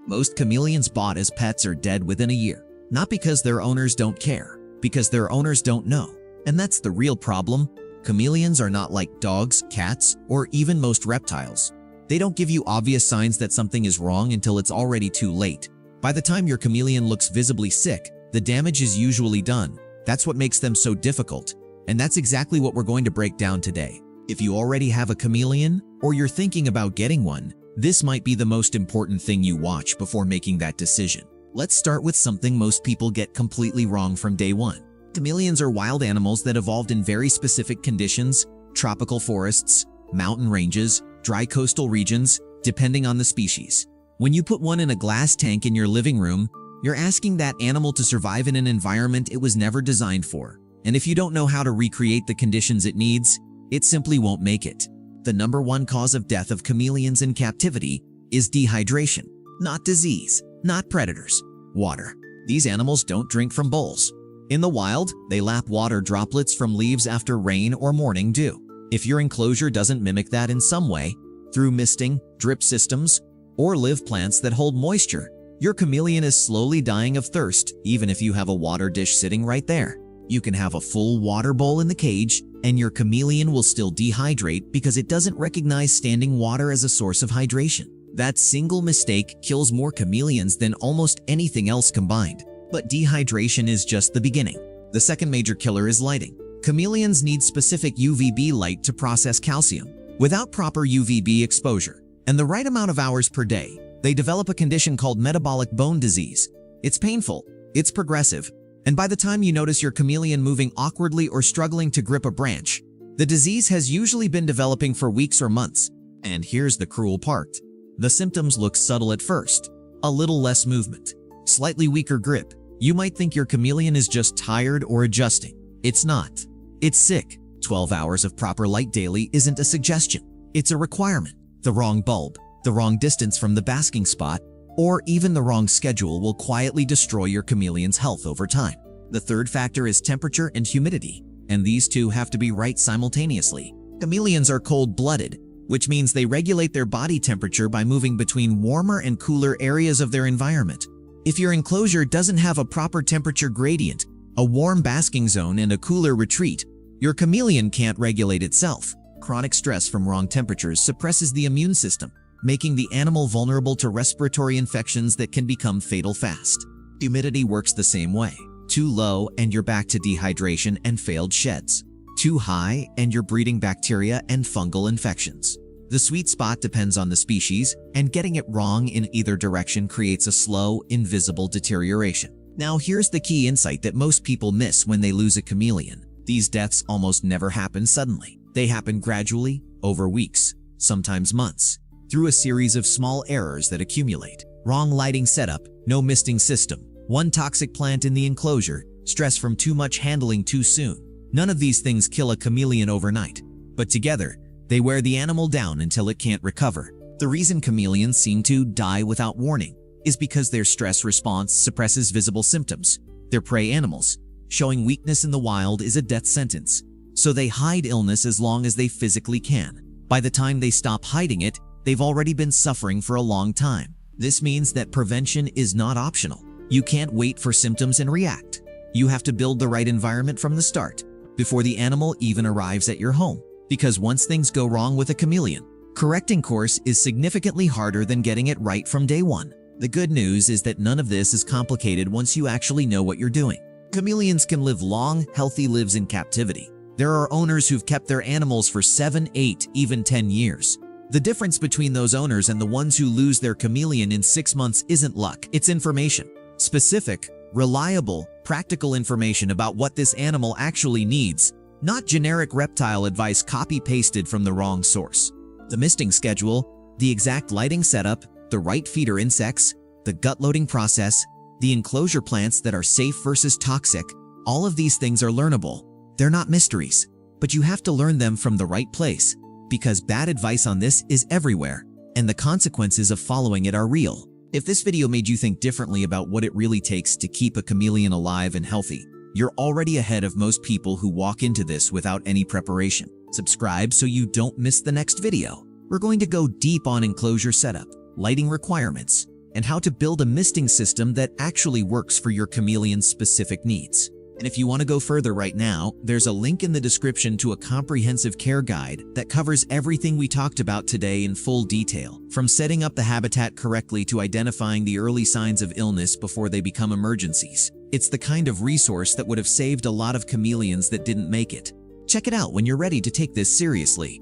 Most chameleons bought as pets are dead within a year. Not because their owners don't care, because their owners don't know. And that's the real problem. Chameleons are not like dogs, cats, or even most reptiles. They don't give you obvious signs that something is wrong until it's already too late. By the time your chameleon looks visibly sick, the damage is usually done. That's what makes them so difficult. And that's exactly what we're going to break down today. If you already have a chameleon, or you're thinking about getting one, this might be the most important thing you watch before making that decision. Let's start with something most people get completely wrong from day one. Chameleons are wild animals that evolved in very specific conditions: tropical forests, mountain ranges, dry coastal regions, depending on the species. When you put one in a glass tank in your living room, you're asking that animal to survive in an environment it was never designed for. And if you don't know how to recreate the conditions it needs, it simply won't make it. The #1 cause of death of chameleons in captivity is dehydration. Not disease, not predators, water. These animals don't drink from bowls. In the wild, they lap water droplets from leaves after rain or morning dew. If your enclosure doesn't mimic that in some way, through misting, drip systems, or live plants that hold moisture, your chameleon is slowly dying of thirst, even if you have a water dish sitting right there. You can have a full water bowl in the cage, and your chameleon will still dehydrate because it doesn't recognize standing water as a source of hydration. That single mistake kills more chameleons than almost anything else combined. But dehydration is just the beginning. The second major killer is lighting. Chameleons need specific UVB light to process calcium. Without proper UVB exposure and the right amount of hours per day, they develop a condition called metabolic bone disease. It's painful, it's progressive, and by the time you notice your chameleon moving awkwardly or struggling to grip a branch, the disease has usually been developing for weeks or months. And here's the cruel part. The symptoms look subtle at first. A little less movement, slightly weaker grip. You might think your chameleon is just tired or adjusting. It's not. It's sick. 12 hours of proper light daily isn't a suggestion. It's a requirement. The wrong bulb, the wrong distance from the basking spot, or even the wrong schedule will quietly destroy your chameleon's health over time. The third factor is temperature and humidity, and these two have to be right simultaneously. Chameleons are cold-blooded, which means they regulate their body temperature by moving between warmer and cooler areas of their environment. If your enclosure doesn't have a proper temperature gradient, a warm basking zone and a cooler retreat, your chameleon can't regulate itself. Chronic stress from wrong temperatures suppresses the immune system, making the animal vulnerable to respiratory infections that can become fatal fast. Humidity works the same way. Too low and you're back to dehydration and failed sheds. Too high and you're breeding bacteria and fungal infections. The sweet spot depends on the species, and getting it wrong in either direction creates a slow, invisible deterioration. Now here's the key insight that most people miss when they lose a chameleon. These deaths almost never happen suddenly. They happen gradually, over weeks, sometimes months, through a series of small errors that accumulate. Wrong lighting setup, no misting system, one toxic plant in the enclosure, stress from too much handling too soon. None of these things kill a chameleon overnight, but together, they wear the animal down until it can't recover. The reason chameleons seem to die without warning is because their stress response suppresses visible symptoms. They're prey animals. Showing weakness in the wild is a death sentence, so they hide illness as long as they physically can. By the time they stop hiding it, they've already been suffering for a long time. This means that prevention is not optional. You can't wait for symptoms and react. You have to build the right environment from the start, before the animal even arrives at your home. Because once things go wrong with a chameleon, correcting course is significantly harder than getting it right from day one. The good news is that none of this is complicated once you actually know what you're doing. Chameleons can live long, healthy lives in captivity. There are owners who've kept their animals for 7, 8, even 10 years. The difference between those owners and the ones who lose their chameleon in 6 months isn't luck, it's information. Specific, reliable, practical information about what this animal actually needs, not generic reptile advice copy-pasted from the wrong source. The misting schedule, the exact lighting setup, the right feeder insects, the gut-loading process, the enclosure plants that are safe versus toxic, all of these things are learnable. They're not mysteries, but you have to learn them from the right place, because bad advice on this is everywhere, and the consequences of following it are real. If this video made you think differently about what it really takes to keep a chameleon alive and healthy, you're already ahead of most people who walk into this without any preparation. Subscribe so you don't miss the next video. We're going to go deep on enclosure setup, lighting requirements, and how to build a misting system that actually works for your chameleon's specific needs. And if you want to go further right now, there's a link in the description to a comprehensive care guide that covers everything we talked about today in full detail, from setting up the habitat correctly to identifying the early signs of illness before they become emergencies. It's the kind of resource that would have saved a lot of chameleons that didn't make it. Check it out when you're ready to take this seriously.